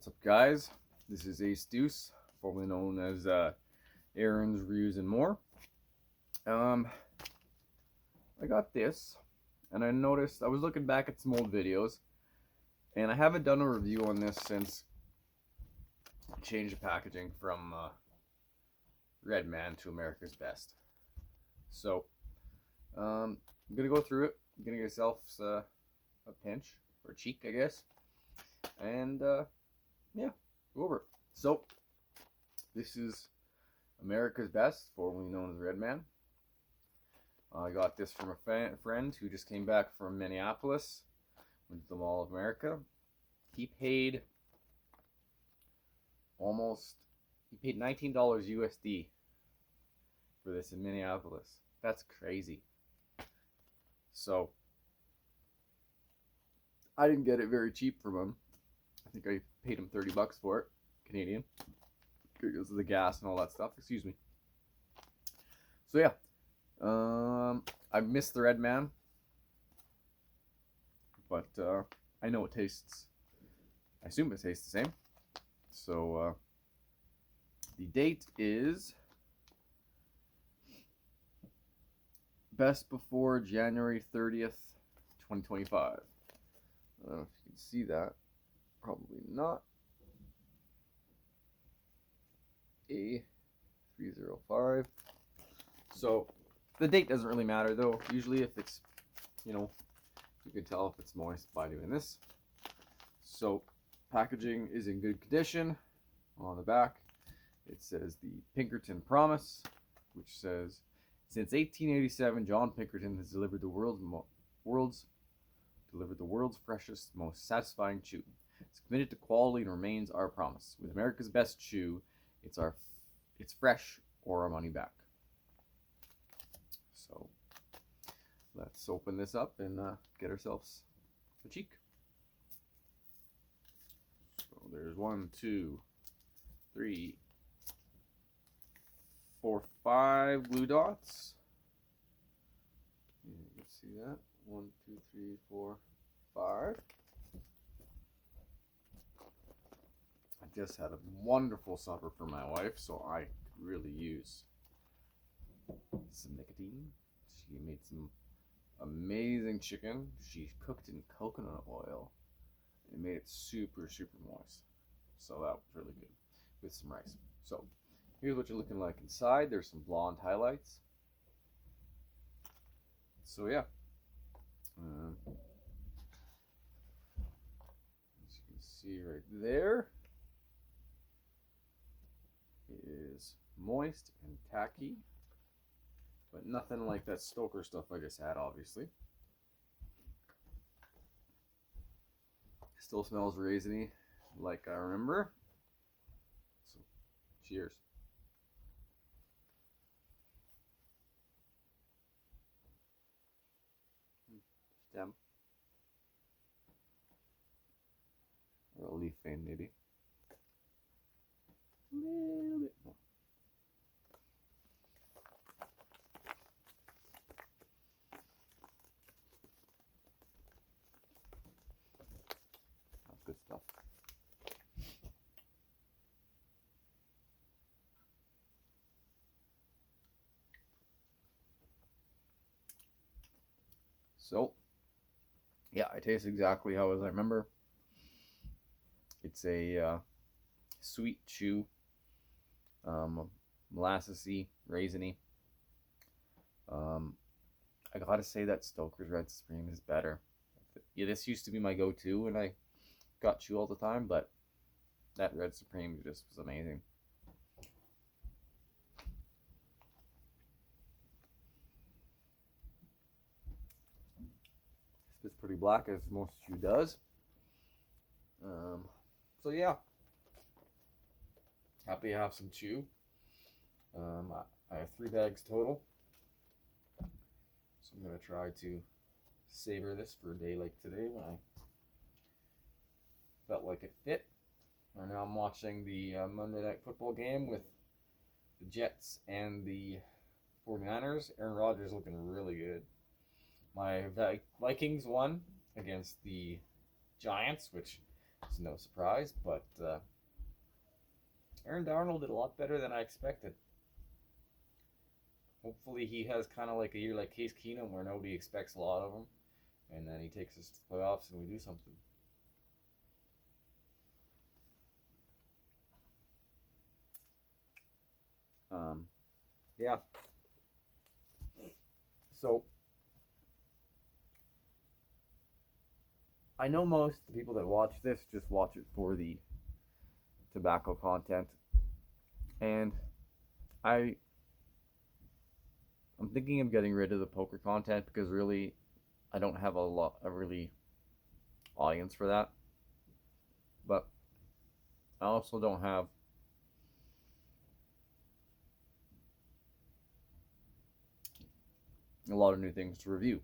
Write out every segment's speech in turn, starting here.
What's up, guys? This is Ace Deuce, formerly known as Aaron's Reviews and More. I got this, and I noticed I was looking back at some old videos, and I haven't done a review on this since I changed the packaging from Redman to America's Best. So, I'm gonna go through it. I'm gonna get yourself a pinch or a cheek, I guess, and yeah, go over it. So, this is America's Best, formerly known as Redman. I got this from a friend who just came back from Minneapolis, went to the Mall of America. He paid $19 USD for this in Minneapolis. That's crazy. So, I didn't get it very cheap from him. I think I paid him $30 for it, Canadian, because of the gas and all that stuff. Excuse me. So yeah, I missed the Redman, but I know it tastes. I assume it tastes the same. So the date is best before January 30th, 2025. I don't know if you can see that. Probably not. A305. So the date doesn't really matter though. Usually if it's, you can tell if it's moist by doing this. So packaging is in good condition. On the back it says the Pinkerton Promise, which says, since 1887 John Pinkerton has delivered the world's freshest, most satisfying chew. It's committed to quality and remains our promise. With America's Best chew, it's fresh or our money back. So let's open this up and get ourselves a cheek. So there's 1, 2, 3, 4, 5 blue dots. You can see that. 1, 2, 3, 4, 5. I just had a wonderful supper for my wife, so I could really use some nicotine. She made some amazing chicken. She cooked in coconut oil and made it super, super moist. So that was really good with some rice. So here's what you're looking like inside. There's some blonde highlights. So yeah. As you can see right there, it is moist and tacky, but nothing like that Stoker stuff I just had, obviously. Still smells raisiny like I remember. So, cheers. Stem. Or a leaf vein, maybe. A little bit more. That's good stuff. So, yeah, it tastes exactly how as I remember. It's a sweet chew, molassesy, raisiny. I gotta say that Stoker's Red Supreme is better. Yeah, this used to be my go-to when I got chew all the time, but that Red Supreme just was amazing. It's pretty black, as most chew does. So yeah, happy to have some chew. I have 3 bags total, so I'm gonna try to savor this for a day like today when I felt like it fit. Right now I'm watching the Monday Night Football game with the Jets and the 49ers. Aaron Rodgers looking really good. My Vikings won against the Giants, which It's no surprise, but Aaron Darnold did a lot better than I expected. Hopefully, he has kind of like a year like Case Keenum where nobody expects a lot of him, and then he takes us to the playoffs and we do something. Yeah. So I know most of the people that watch this just watch it for the tobacco content, and I I'm thinking of getting rid of the poker content because really I don't have a really audience for that. But I also don't have a lot of new things to review.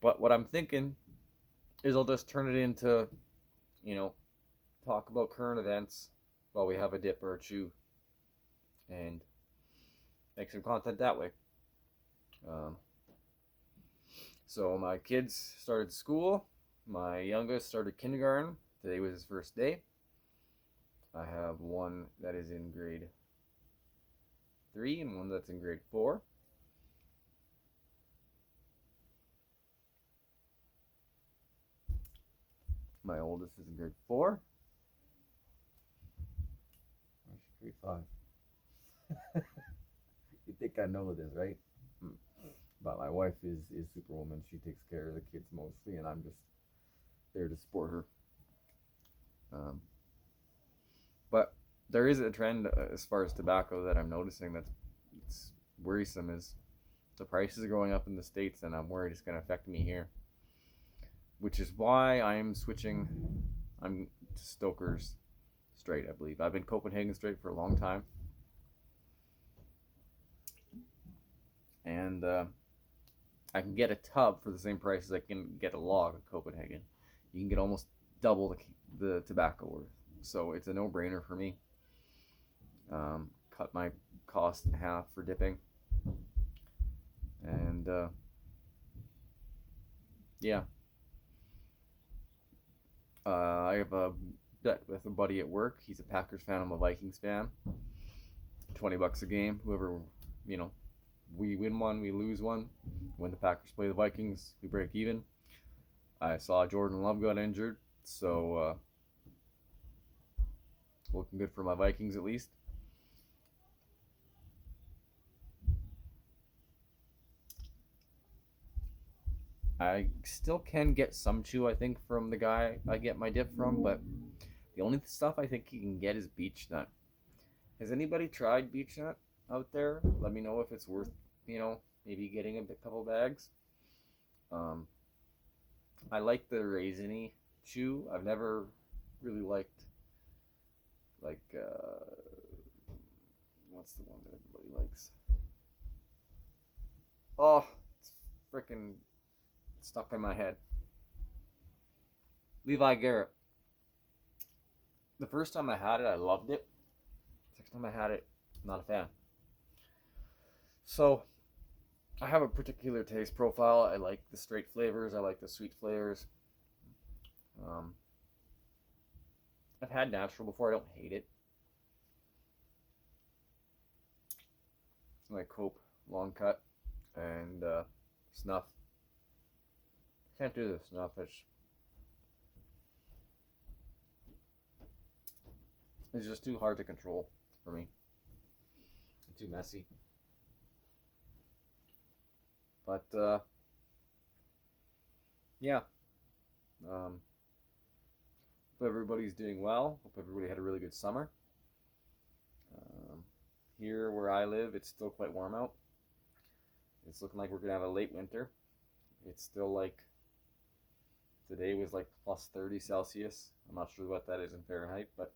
But what I'm thinking is I'll just turn it into, you know, talk about current events while we have a dip or a chew and make some content that way. Um, so my kids started school. My youngest started kindergarten. Today was his first day. I have one that is in grade 3 and one that's in grade 4. My oldest is in grade 4. Grade 5. You think I know this, right? But my wife is Superwoman. She takes care of the kids mostly, and I'm just there to support her. But there is a trend as far as tobacco that I'm noticing that's it's worrisome is the prices are going up in the States, and I'm worried it's going to affect me here. Which is why I'm switching. I'm to Stoker's Straight, I believe. I've been Copenhagen Straight for a long time. And I can get a tub for the same price as I can get a log of Copenhagen. You can get almost double the tobacco worth. So it's a no-brainer for me. Cut my cost in half for dipping. And yeah. I have a bet with a buddy at work. He's a Packers fan. I'm a Vikings fan. $20 a game. Whoever, you know, we win one, we lose one. When the Packers play the Vikings, we break even. I saw Jordan Love got injured, so looking good for my Vikings at least. I still can get some chew, I think, from the guy I get my dip from, but the only stuff I think you can get is beech nut. Has anybody tried beech nut out there? Let me know if it's worth, maybe getting a couple bags. Um, I like the raisiny chew. I've never really liked what's the one that everybody likes? Oh, it's freaking stuck in my head. Levi Garrett. The first time I had it, I loved it. The second time I had it, not a fan. So I have a particular taste profile. I like the straight flavors. I like the sweet flavors. I've had natural before. I don't hate it. My Cope long cut and snuff. Can't do the snuff. It's just too hard to control for me. It's too messy. But yeah. Hope everybody's doing well. Hope everybody had a really good summer. Here where I live, it's still quite warm out. It's looking like we're gonna have a late winter. It's still like today was like plus 30 Celsius. I'm not sure what that is in Fahrenheit, but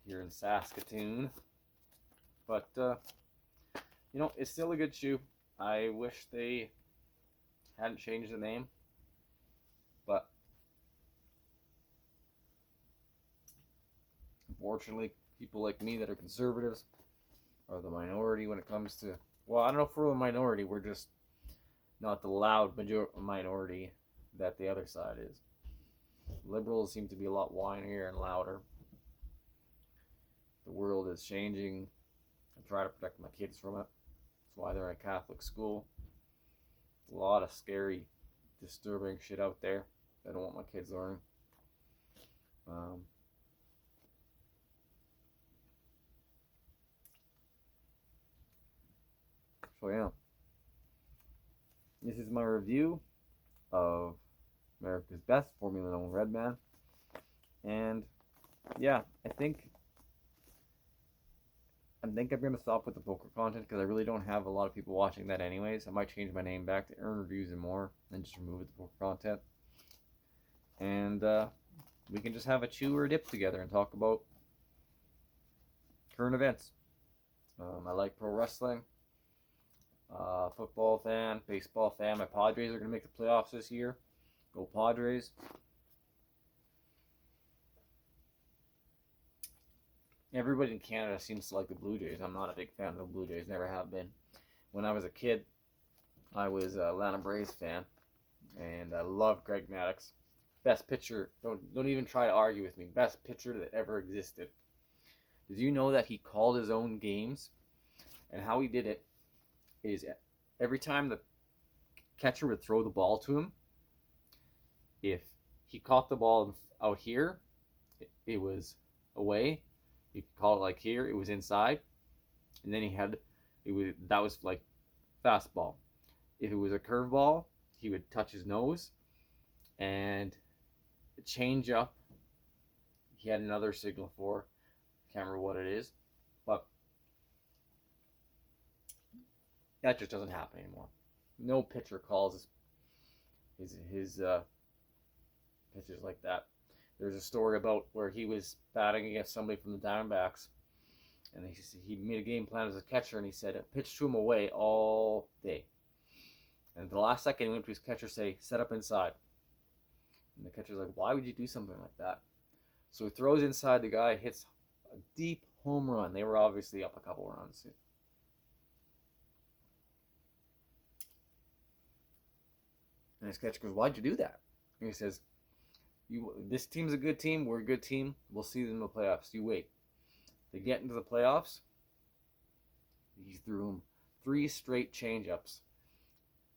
here in Saskatoon. But it's still a good shoe. I wish they hadn't changed the name, but unfortunately, people like me that are conservatives are the minority when it comes to. Well, I don't know if we're the minority. We're just not the loud minority that the other side is. Liberals seem to be a lot whinier and louder. The world is changing. I try to protect my kids from it. That's why they're in a Catholic school. A lot of scary, disturbing shit out there. I don't want my kids learning. So yeah, this is my review of America's Best Formula One Redman, and yeah, I think I'm gonna stop with the poker content because I really don't have a lot of people watching that anyways. I might change my name back to Aaron Reviews and More and just remove the poker content, and we can just have a chew or a dip together and talk about current events. I like pro wrestling. Football fan, baseball fan. My Padres are going to make the playoffs this year. Go Padres. Everybody in Canada seems to like the Blue Jays. I'm not a big fan of the Blue Jays, never have been. When I was a kid, I was a Atlanta Braves fan, and I loved Greg Maddux. Best pitcher, don't even try to argue with me, best pitcher that ever existed. Did you know that he called his own games? And how he did it is every time the catcher would throw the ball to him, if he caught the ball out here, it was away. He called it like here, it was inside. And then that was like fastball. If it was a curveball, he would touch his nose. And a change up, he had another signal for. Can't remember what it is, but that just doesn't happen anymore. No pitcher calls his pitches like that. There's a story about where he was batting against somebody from the Diamondbacks, and he made a game plan as a catcher, and he said pitch to him away all day. And at the last second, he went to his catcher, say, set up inside. And the catcher's like, why would you do something like that? So he throws inside, the guy hits a deep home run. They were obviously up a couple runs. And his catcher goes, why'd you do that? And he says, this team's a good team. We're a good team. We'll see them in the playoffs. You wait. They get into the playoffs. He threw him 3 straight change-ups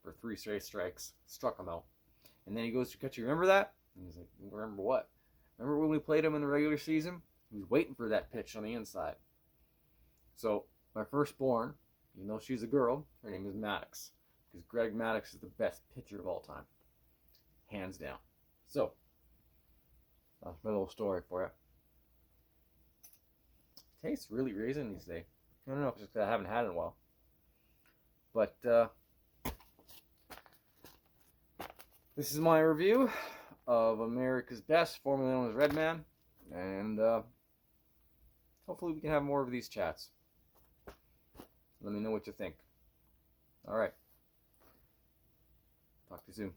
for 3 straight strikes. Struck him out. And then he goes to catcher, remember that? And he's like, remember what? Remember when we played him in the regular season? He was waiting for that pitch on the inside. So my firstborn, even though she's a girl, her name is Maddux. Because Greg Maddux is the best pitcher of all time. Hands down. So, that's my little story for you. Tastes really raisiny today. I don't know if it's because I haven't had it in a while. But, this is my review of America's Best, formerly known as Redman. And, hopefully we can have more of these chats. Let me know what you think. Alright. Talk to you soon.